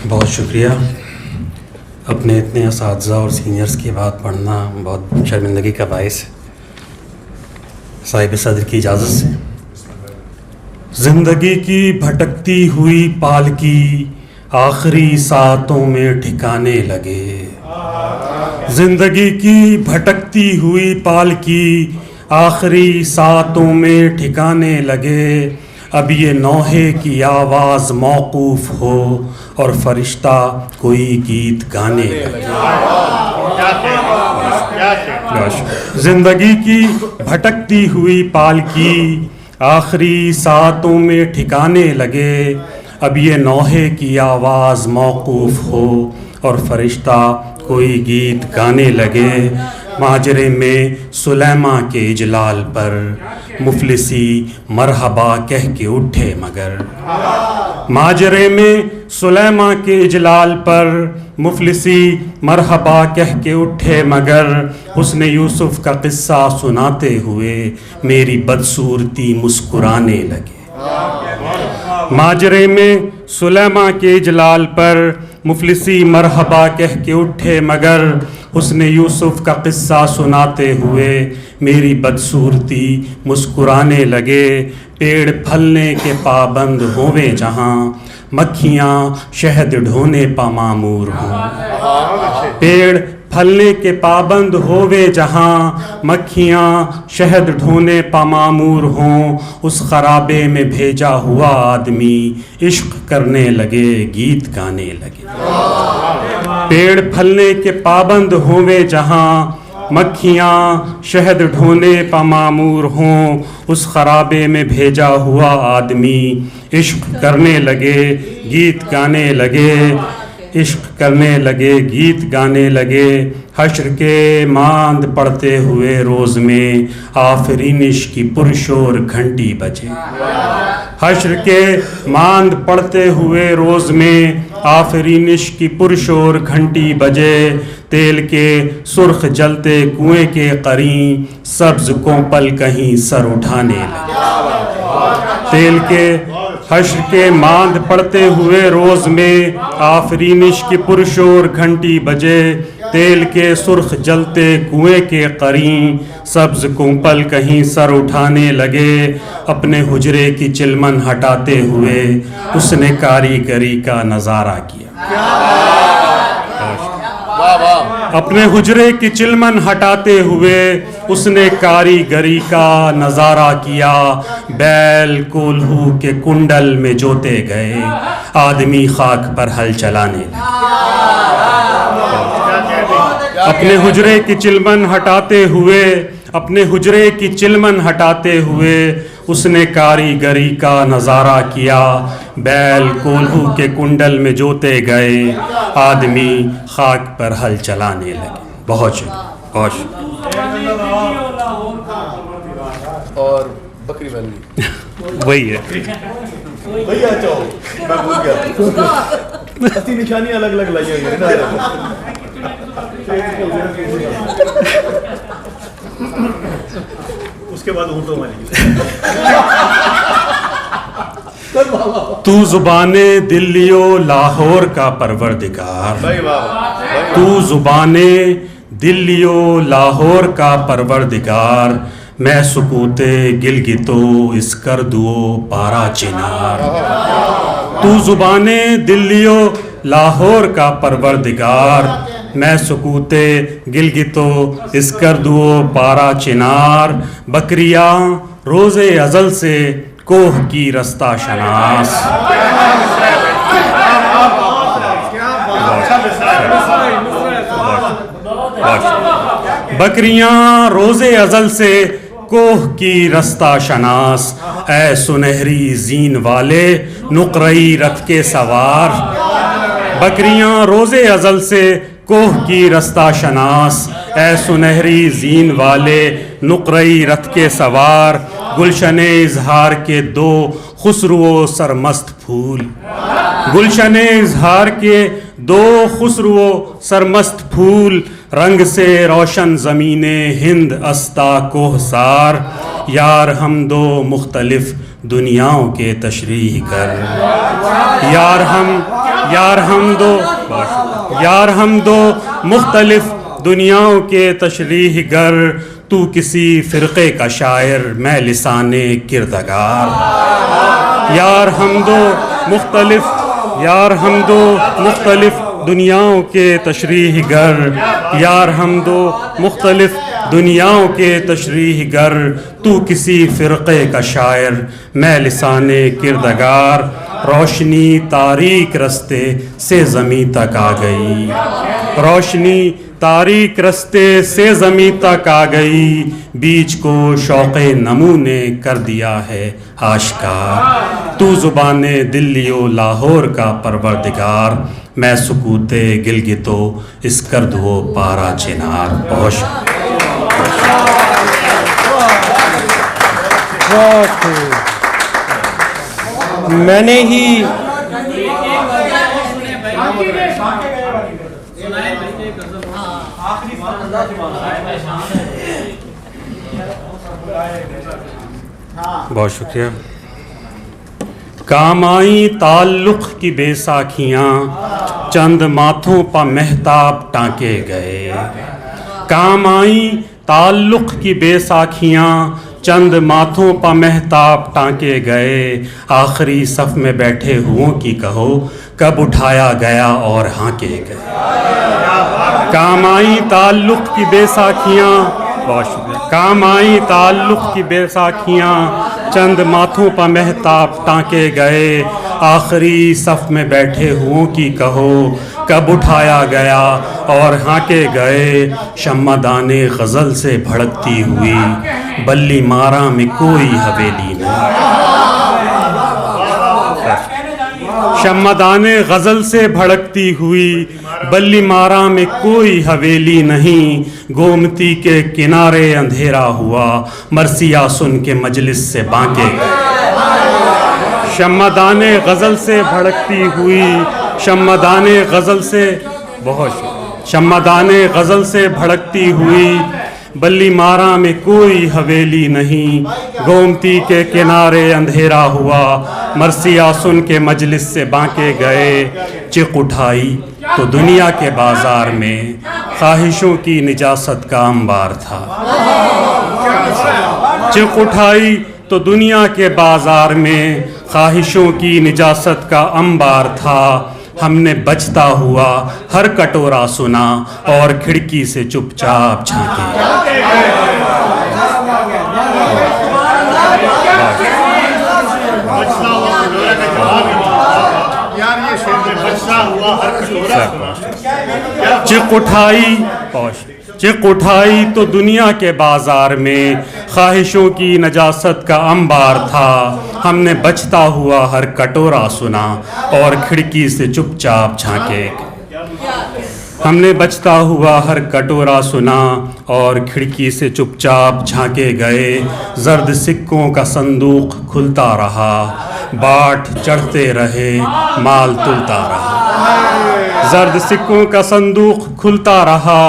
بہت شکریہ. اپنے اتنے اساتذہ اور سینئرز کی بات پڑھنا بہت شرمندگی کا باعث ہے. صاحب صدر کی اجازت سے. زندگی کی بھٹکتی ہوئی پالکی آخری ساعتوں میں ٹھکانے لگے. زندگی کی بھٹکتی ہوئی پالکی آخری ساعتوں میں ٹھکانے لگے. اب یہ نوحے کی آواز موقوف ہو اور فرشتہ کوئی گیت گانے لگے. زندگی کی بھٹکتی ہوئی پالکی آخری ساعتوں میں ٹھکانے لگے. اب یہ نوحے کی آواز موقوف ہو اور فرشتہ کوئی گیت گانے لگے. ماجرے میں سلیماں کے اجلال پر مفلسی مرحبا کہہ کے اٹھے مگر. ماجرے میں سلیماں کے اجلال پر مفلسی مرحبا کہہ کے اٹھے مگر. حسن یوسف کا قصہ سناتے ہوئے میری بدصورتی مسکرانے لگے. ماجرے میں سلیماں کے اجلال پر مفلسی مرحبا کہہ کے اٹھے مگر. حسن یوسف کا قصہ سناتے ہوئے میری بدصورتی مسکرانے لگے. پیڑ پھلنے کے پابند ہوویں جہاں مکھیاں شہد ڈھونے پا معمور ہوں. پیڑ پھلنے کے پابند ہووے جہاں مکھیاں شہد ڈھونے پا معمور ہوں. اس خرابے میں بھیجا ہوا آدمی عشق کرنے لگے گیت گانے لگے. پیڑ پھلنے کے پابند ہووے جہاں مکھیاں شہد ڈھونے پا معمور ہوں. اس خرابے میں بھیجا ہوا آدمی عشق کرنے لگے گیت گانے لگے. عشق کرنے لگے گیت گانے لگے. حشر کے ماند پڑتے ہوئے روز میں آفرینش کی پرشور گھنٹی بجے. حشر کے ماند پڑتے ہوئے روز میں آفرینش کی پرشور گھنٹی بجے. تیل کے سرخ جلتے کنویں کے قرین سبز کوپل کہیں سر اٹھانے لگے. تیل کے حشر کے ماند پڑتے ہوئے روز میں آفرینش کی پرشور گھنٹی بجے. تیل کے سرخ جلتے کنویں کے قرین سبز کوپل کہیں سر اٹھانے لگے. اپنے حجرے کی چلمن ہٹاتے ہوئے اس نے کاریگری کا نظارہ کیا. اپنے حجرے کی چلمن ہٹاتے ہوئے اس نے کاریگری کا نظارہ کیا. بیل کولہو کے کنڈل میں جوتے گئے آدمی خاک پر ہل چلانے لگے. اپنے حجرے کی چلمن ہٹاتے ہوئے اپنے حجرے کی چلمن ہٹاتے ہوئے اس نے کاریگری کا نظارہ کیا. بیل کولہو کے کنڈل میں جوتے گئے آدمی خاک پر ہل چلانے لگے. بہت شکریہ بہت شکریہ. اور بکری والی وہی ہے. نشانی الگ الگ لائی ہوئی. اس کے بعد اردو والی. تو زبان دلیو لاہور کا پروردگار. تو زبان دلیو لاہور کا پروردگار. میں سکوت گلگتو اس کردو پارا چنار. تو زبان دلیو لاہور کا پروردگار. میں سکوت گلگتو اس کردو پارا چنار. بکریاں روز ازل سے کوہ کی رستہ شناس. بکریاں روز ازل سے کوہ کی رستہ شناس. اے سنہری زین والے نقرئی رتھ کے سوار. بکریاں روز ازل سے کوہ کی رستہ شناس. اے سنہری زین والے نقرئی رتھ کے سوار. گلشن اظہار کے دو خسرو سرمست پھول. گلشن اظہار کے دو خسرو سرمست پھول. رنگ سے روشن زمین ہند استا کوہ سار. یار ہم دو مختلف دنیاؤں کے تشریح کر. یار ہم دو مختلف دنیاؤں کے تشریح گر. تو کسی فرقے کا شاعر میں لسان کردگار. یار ہم دو مختلف دنیاؤں کے تشریح گر. یار ہم دو مختلف دنیاؤں کے تشریح گر. تو کسی فرقے کا شاعر میں لسان کردگار. روشنی تاریک رستے سے زمیں تک آ گئی. روشنی تاریک رستے سے زمیں تک آ گئی. بیج کو شوق نمو نے کر دیا ہے آشکار. تو زبان دلی و لاہور کا پروردگار. میں سکوت گلگت و اسکرد و پارا چنار. میں نے ہی بہت شکریہ. کام آئیں تعلق کی بے ساکھیاں چند ماتھوں پا مہتاب ٹانکے گئے. کام آئیں تعلق کی بے ساکھیاں چند ماتھوں پا مہتاب ٹانکے گئے. آخری صف میں بیٹھے ہوں کی کہو کب اٹھایا گیا اور ہانکے گئے. کام آئیں تعلق کی بے ساکھیاں. بہت شکریہ. کام آئیں تعلق کی بے ساکھیاں چند ماتھوں پا مہتاب ٹانکے گئے. آخری صف میں بیٹھے ہوں کی کہو کب اٹھایا گیا اور ہانکے گئے. شمعدان غزل سے بھڑکتی ہوئی بلی مارا میں کوئی حویلی نہیں. شمعدان غزل سے بھڑکتی ہوئی بلی مارا میں کوئی حویلی نہیں. گومتی کے کنارے اندھیرا ہوا مرثیہ سن کے مجلس سے بانکے گئے. شمعدان غزل سے بھڑکتی ہوئی شمعدان غزل سے شمعدان غزل سے بھڑکتی ہوئی بلی مارا میں کوئی حویلی نہیں. گومتی کے کنارے اندھیرا ہوا مرثیہ سن کے مجلس سے بانکے گئے. چق اٹھائی تو دنیا کے بازار میں خواہشوں کی نجاست کا انبار تھا. چق اٹھائی تو دنیا کے بازار میں خواہشوں کی نجاست کا انبار تھا. ہم نے بجتا ہوا ہر کٹورا سنا اور کھڑکی سے چپ چاپ جھانکے. چق اٹھائی تو دنیا کے بازار میں خواہشوں کی نجاست کا انبار تھا. ہم نے بجتا ہوا ہر کٹورا سنا اور کھڑکی سے چپ چاپ جھانکے. ہم نے بجتا ہوا ہر کٹورا سنا اور کھڑکی سے چپ چاپ جھانکے گئے. زرد سکوں کا صندوق کھلتا رہا باٹ چڑھتے رہے مال تلتا رہا. زرد سکوں کا صندوق کھلتا رہا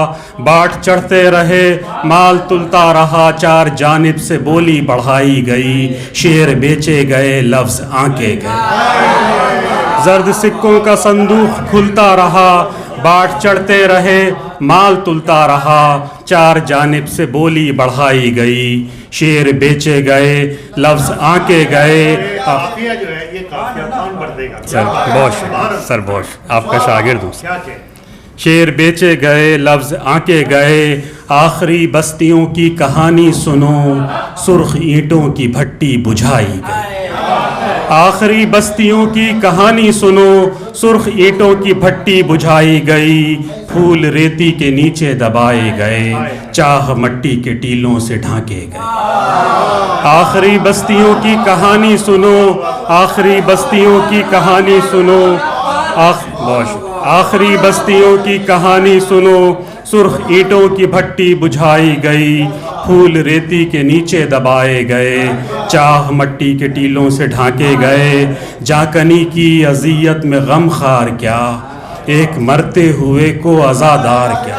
باٹ چڑھتے رہے مال تلتا رہا. چار جانب سے بولی بڑھائی گئی شعر بیچے گئے لفظ آنکے گئے. زرد سکوں کا صندوق کھلتا رہا باٹ چڑھتے رہے مال تلتا رہا. چار جانب سے بولی بڑھائی گئی شعر بیچے گئے لفظ آنکے گئے. سر بوش آپ کا شاگرد ہوں. شعر بیچے گئے لفظ آنکے گئے. آخری بستیوں کی کہانی سنو سرخ اینٹوں کی بھٹی بجھائی گئی. آخری بستیوں کی کہانی سنو سرخ اینٹوں کی بھٹی بجھائی گئی. پھول ریتی کے نیچے دبائے گئے چاہ مٹی کے ٹیلوں سے ڈھانکے گئے. آخری بستیوں کی کہانی سنو آخری بستیوں کی کہانی سنو آخری بستیوں کی کہانی سنو سرخ اینٹوں کی بھٹی بجھائی گئی. پھول ریتی کے نیچے دبائے گئے چاہ مٹی کے ٹیلوں سے ڈھانکے گئے. جاکنی کی اذیت میں غم خار کیا ایک مرتے ہوئے کو عزادار کیا.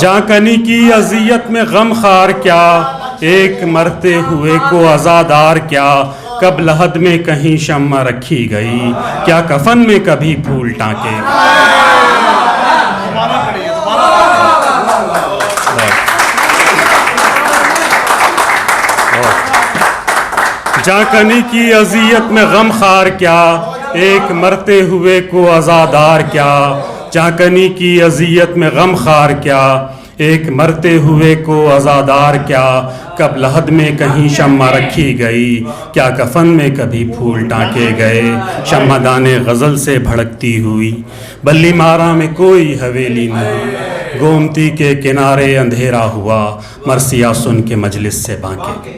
جاکنی کی اذیت میں غم خار کیا، ایک مرتے ہوئے کو عزادار کیا، کب لحد میں کہیں شمع رکھی گئی، کیا کفن میں کبھی پھول ٹانکے جاکنی کی اذیت میں غم خار کیا، ایک مرتے ہوئے کو عزادار کیا، جاکنی کی اذیت میں غم خار کیا، ایک مرتے ہوئے کو عزادار کیا، کب لحد میں کہیں شمع رکھی گئی، کیا کفن میں کبھی پھول ٹانکے گئے، شمع دانے غزل سے بھڑکتی ہوئی، بلی مارا میں کوئی حویلی نہیں، گومتی کے کنارے اندھیرا ہوا، مرثیہ سن کے مجلس سے بانکے۔